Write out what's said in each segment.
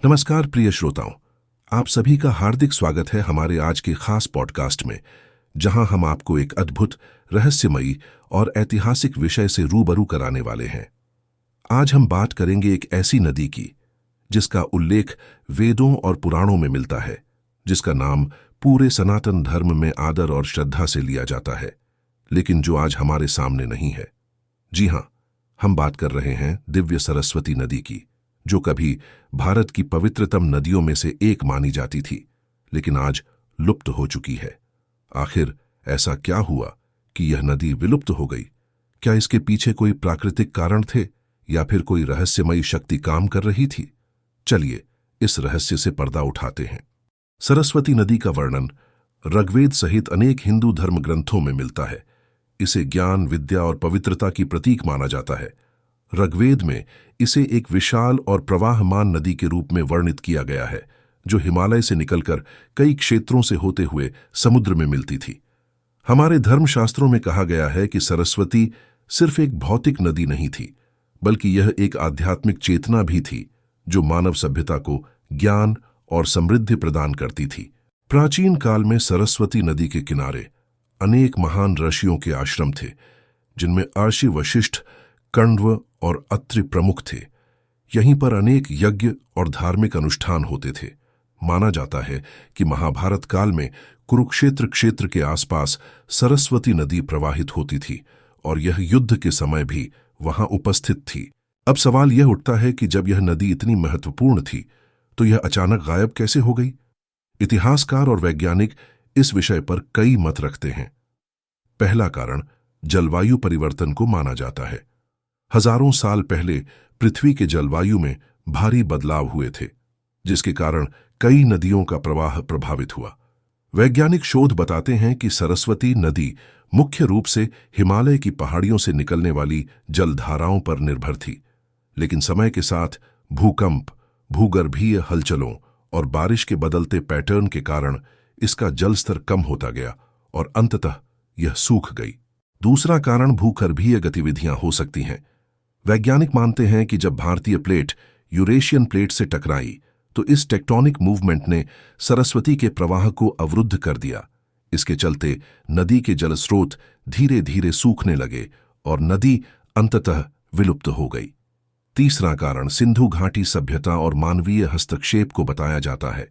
नमस्कार प्रिय श्रोताओं, आप सभी का हार्दिक स्वागत है हमारे आज के खास पॉडकास्ट में, जहां हम आपको एक अद्भुत, रहस्यमयी और ऐतिहासिक विषय से रूबरू कराने वाले हैं। आज हम बात करेंगे एक ऐसी नदी की जिसका उल्लेख वेदों और पुराणों में मिलता है, जिसका नाम पूरे सनातन धर्म में आदर और श्रद्धा से लिया जाता है, लेकिन जो आज हमारे सामने नहीं है। जी हां, हम बात कर रहे हैं दिव्य सरस्वती नदी की, जो कभी भारत की पवित्रतम नदियों में से एक मानी जाती थी, लेकिन आज लुप्त हो चुकी है। आखिर ऐसा क्या हुआ कि यह नदी विलुप्त हो गई? क्या इसके पीछे कोई प्राकृतिक कारण थे या फिर कोई रहस्यमयी शक्ति काम कर रही थी? चलिए इस रहस्य से पर्दा उठाते हैं। सरस्वती नदी का वर्णन ऋग्वेद सहित अनेक हिंदू धर्म ग्रंथों में मिलता है। इसे ज्ञान, विद्या और पवित्रता की प्रतीक माना जाता है। ऋग्वेद में इसे एक विशाल और प्रवाहमान नदी के रूप में वर्णित किया गया है, जो हिमालय से निकलकर कई क्षेत्रों से होते हुए समुद्र में मिलती थी। हमारे धर्मशास्त्रों में कहा गया है कि सरस्वती सिर्फ एक भौतिक नदी नहीं थी, बल्कि यह एक आध्यात्मिक चेतना भी थी, जो मानव सभ्यता को ज्ञान और समृद्धि प्रदान करती थी। प्राचीन काल में सरस्वती नदी के किनारे अनेक महान ऋषियों के आश्रम थे, जिनमें अर्षि, वशिष्ठ, कण्व और अत्रि प्रमुख थे। यहीं पर अनेक यज्ञ और धार्मिक अनुष्ठान होते थे। माना जाता है कि महाभारत काल में कुरुक्षेत्र क्षेत्र के आसपास सरस्वती नदी प्रवाहित होती थी और यह युद्ध के समय भी वहां उपस्थित थी। अब सवाल यह उठता है कि जब यह नदी इतनी महत्वपूर्ण थी, तो यह अचानक गायब कैसे हो गई? इतिहासकार और वैज्ञानिक इस विषय पर कई मत रखते हैं। पहला कारण जलवायु परिवर्तन को माना जाता है। हजारों साल पहले पृथ्वी के जलवायु में भारी बदलाव हुए थे, जिसके कारण कई नदियों का प्रवाह प्रभावित हुआ। वैज्ञानिक शोध बताते हैं कि सरस्वती नदी मुख्य रूप से हिमालय की पहाड़ियों से निकलने वाली जलधाराओं पर निर्भर थी, लेकिन समय के साथ भूकंप, भूगर्भीय हलचलों और बारिश के बदलते पैटर्न के कारण इसका जलस्तर कम होता गया और अंततः यह सूख गई। दूसरा कारण भूगर्भीय गतिविधियां हो सकती हैं। वैज्ञानिक मानते हैं कि जब भारतीय प्लेट यूरेशियन प्लेट से टकराई, तो इस टेक्टोनिक मूवमेंट ने सरस्वती के प्रवाह को अवरुद्ध कर दिया। इसके चलते नदी के जलस्रोत धीरे धीरे सूखने लगे और नदी अंततः विलुप्त हो गई। तीसरा कारण सिंधु घाटी सभ्यता और मानवीय हस्तक्षेप को बताया जाता है।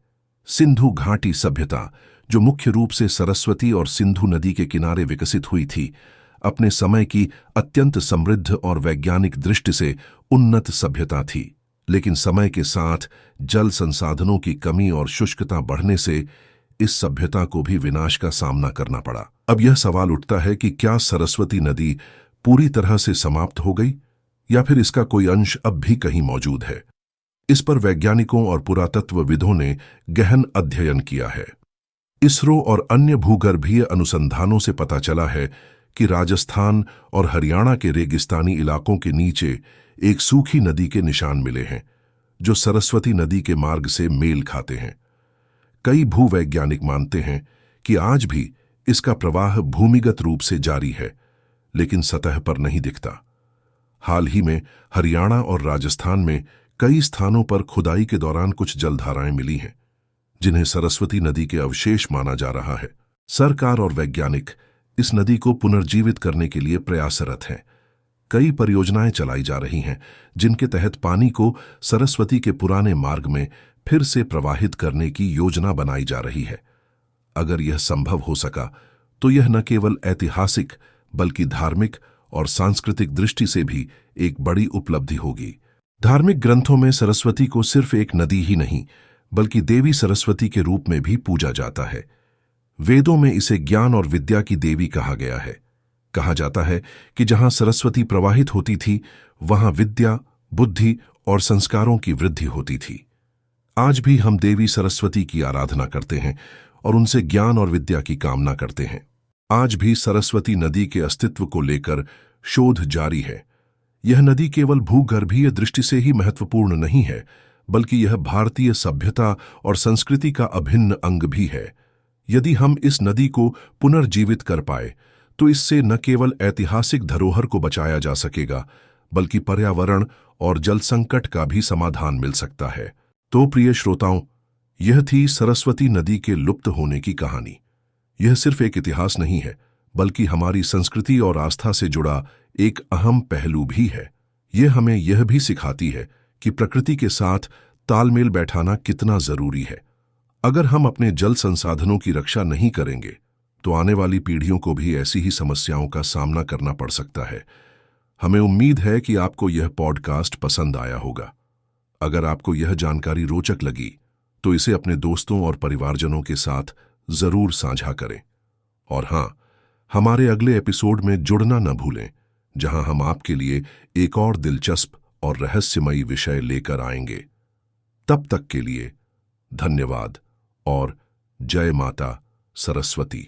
सिंधु घाटी सभ्यता, जो मुख्य रूप से सरस्वती और सिंधु नदी के किनारे विकसित हुई थी, अपने समय की अत्यंत समृद्ध और वैज्ञानिक दृष्टि से उन्नत सभ्यता थी, लेकिन समय के साथ जल संसाधनों की कमी और शुष्कता बढ़ने से इस सभ्यता को भी विनाश का सामना करना पड़ा। अब यह सवाल उठता है कि क्या सरस्वती नदी पूरी तरह से समाप्त हो गई या फिर इसका कोई अंश अब भी कहीं मौजूद है? इस पर वैज्ञानिकों और पुरातत्वविदों ने गहन अध्ययन किया है। इसरो और अन्य भूगर्भीय अनुसंधानों से पता चला है कि राजस्थान और हरियाणा के रेगिस्तानी इलाकों के नीचे एक सूखी नदी के निशान मिले हैं, जो सरस्वती नदी के मार्ग से मेल खाते हैं। कई भूवैज्ञानिक मानते हैं कि आज भी इसका प्रवाह भूमिगत रूप से जारी है, लेकिन सतह पर नहीं दिखता। हाल ही में हरियाणा और राजस्थान में कई स्थानों पर खुदाई के दौरान कुछ जलधाराएं मिली हैं, जिन्हें सरस्वती नदी के अवशेष माना जा रहा है। सरकार और वैज्ञानिक इस नदी को पुनर्जीवित करने के लिए प्रयासरत हैं। कई परियोजनाएं चलाई जा रही हैं, जिनके तहत पानी को सरस्वती के पुराने मार्ग में फिर से प्रवाहित करने की योजना बनाई जा रही है। अगर यह संभव हो सका, तो यह न केवल ऐतिहासिक बल्कि धार्मिक और सांस्कृतिक दृष्टि से भी एक बड़ी उपलब्धि होगी। धार्मिक ग्रंथों में सरस्वती को सिर्फ एक नदी ही नहीं, बल्कि देवी सरस्वती के रूप में भी पूजा जाता है। वेदों में इसे ज्ञान और विद्या की देवी कहा गया है। कहा जाता है कि जहां सरस्वती प्रवाहित होती थी, वहां विद्या, बुद्धि और संस्कारों की वृद्धि होती थी। आज भी हम देवी सरस्वती की आराधना करते हैं और उनसे ज्ञान और विद्या की कामना करते हैं। आज भी सरस्वती नदी के अस्तित्व को लेकर शोध जारी है। यह नदी केवल भूगर्भीय दृष्टि से ही महत्वपूर्ण नहीं है, बल्कि यह भारतीय सभ्यता और संस्कृति का अभिन्न अंग भी है। यदि हम इस नदी को पुनर्जीवित कर पाए, तो इससे न केवल ऐतिहासिक धरोहर को बचाया जा सकेगा, बल्कि पर्यावरण और जल संकट का भी समाधान मिल सकता है। तो प्रिय श्रोताओं, यह थी सरस्वती नदी के लुप्त होने की कहानी। यह सिर्फ एक इतिहास नहीं है, बल्कि हमारी संस्कृति और आस्था से जुड़ा एक अहम पहलू भी है। यह हमें यह भी सिखाती है कि प्रकृति के साथ तालमेल बैठाना कितना जरूरी है। अगर हम अपने जल संसाधनों की रक्षा नहीं करेंगे, तो आने वाली पीढ़ियों को भी ऐसी ही समस्याओं का सामना करना पड़ सकता है। हमें उम्मीद है कि आपको यह पॉडकास्ट पसंद आया होगा। अगर आपको यह जानकारी रोचक लगी, तो इसे अपने दोस्तों और परिवारजनों के साथ जरूर साझा करें। और हाँ, हमारे अगले एपिसोड में जुड़ना न भूलें, जहां हम आपके लिए एक और दिलचस्प और रहस्यमयी विषय लेकर आएंगे। तब तक के लिए धन्यवाद और जय माता सरस्वती।